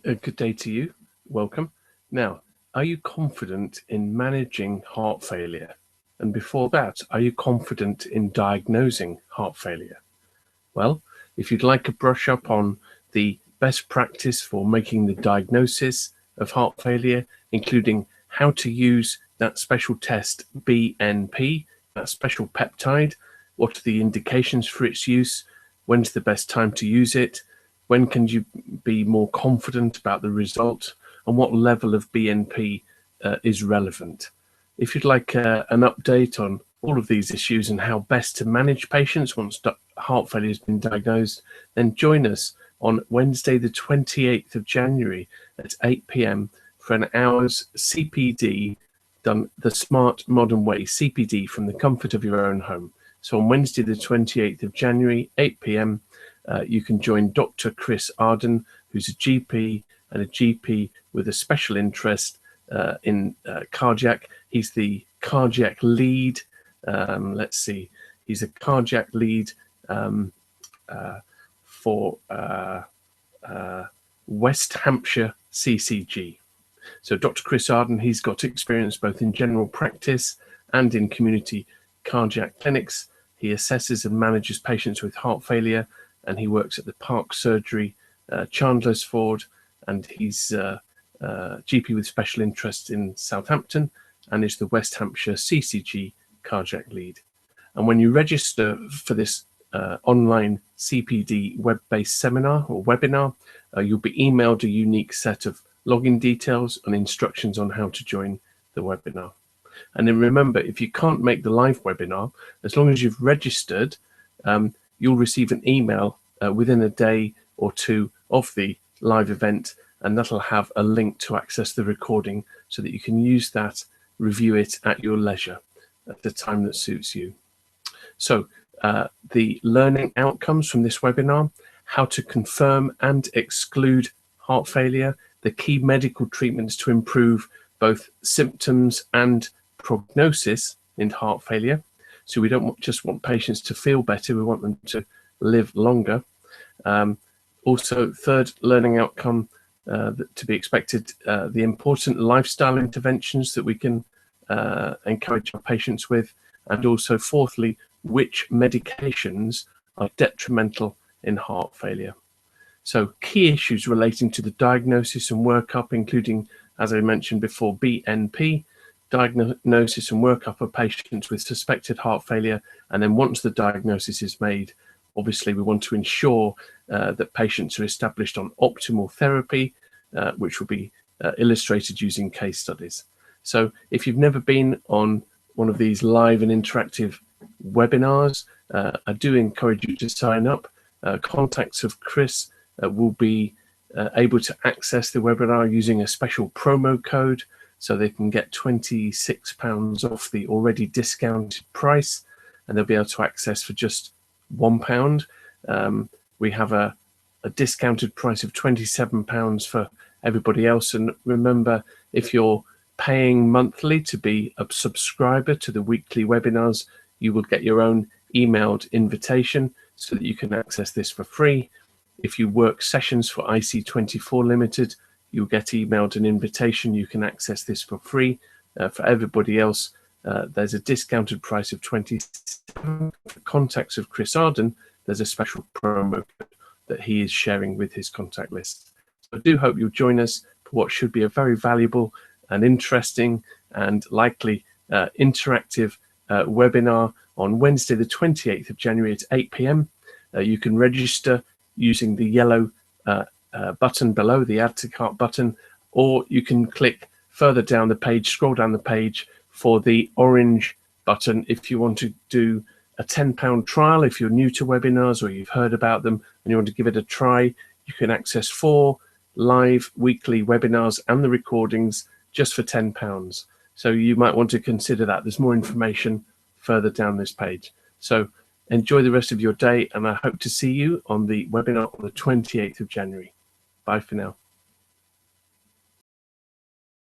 A good day to you. Welcome. Now, are you confident in managing heart failure? And before that, are you confident in diagnosing heart failure? Well, if you'd like a brush up on the best practice for making the diagnosis of heart failure, including how to use that special test BNP, that special peptide, what are the indications for its use, when's the best time to use it, when can you be more confident about the result, and what level of BNP is relevant. If you'd like an update on all of these issues and how best to manage patients once heart failure has been diagnosed, then join us on Wednesday the 28th of January at 8 p.m. for an hour's CPD done the smart modern way, CPD from the comfort of your own home. So on Wednesday the 28th of January, 8 p.m, you can join Dr. Chris Arden, who's a GP and a GP with a special interest in cardiac. He's the cardiac lead. He's a cardiac lead for West Hampshire CCG. So Dr. Chris Arden, he's got experience both in general practice and in community cardiac clinics. He assesses and manages patients with heart failure, and he works at the Park Surgery, Chandlersford, and he's GP with special interest in Southampton and is the West Hampshire CCG cardiac lead. And when you register for this online CPD web-based seminar or webinar, you'll be emailed a unique set of login details and instructions on how to join the webinar. And then remember, if you can't make the live webinar, as long as you've registered, you'll receive an email within a day or two of the live event, and that'll have a link to access the recording so that you can use that, review it at your leisure at the time that suits you. So the learning outcomes from this webinar: how to confirm and exclude heart failure, the key medical treatments to improve both symptoms and prognosis in heart failure. So we don't just want patients to feel better, we want them to live longer. Also, third learning outcome to be expected, the important lifestyle interventions that we can encourage our patients with. And also, fourthly, which medications are detrimental in heart failure. So key issues relating to the diagnosis and workup, including, as I mentioned before, BNP, diagnosis and workup of patients with suspected heart failure. And then once the diagnosis is made, obviously we want to ensure that patients are established on optimal therapy, which will be illustrated using case studies. So if you've never been on one of these live and interactive webinars, I do encourage you to sign up. Contacts of Chris will be able to access the webinar using a special promo code, so they can get £26 off the already discounted price, and they'll be able to access for just £1. We have a discounted price of £27 for everybody else. And remember, if you're paying monthly to be a subscriber to the weekly webinars, you will get your own emailed invitation so that you can access this for free. If you work sessions for IC24 Limited, you'll get emailed an invitation. You can access this for free. For everybody else, there's a discounted price of £27. For contacts of Chris Arden, there's a special promo code that he is sharing with his contact list. So I do hope you'll join us for what should be a very valuable and interesting and likely interactive webinar on Wednesday the 28th of January at 8 p.m. You can register using the yellow button below, the Add to Cart button, or you can click further down the page, scroll down the page for the orange button if you want to do a £10 trial. If you're new to webinars or you've heard about them and you want to give it a try, you can access 4 live weekly webinars and the recordings just for £10. So you might want to consider that. There's more information further down this page. So enjoy the rest of your day, and I hope to see you on the webinar on the 28th of January. Bye for now.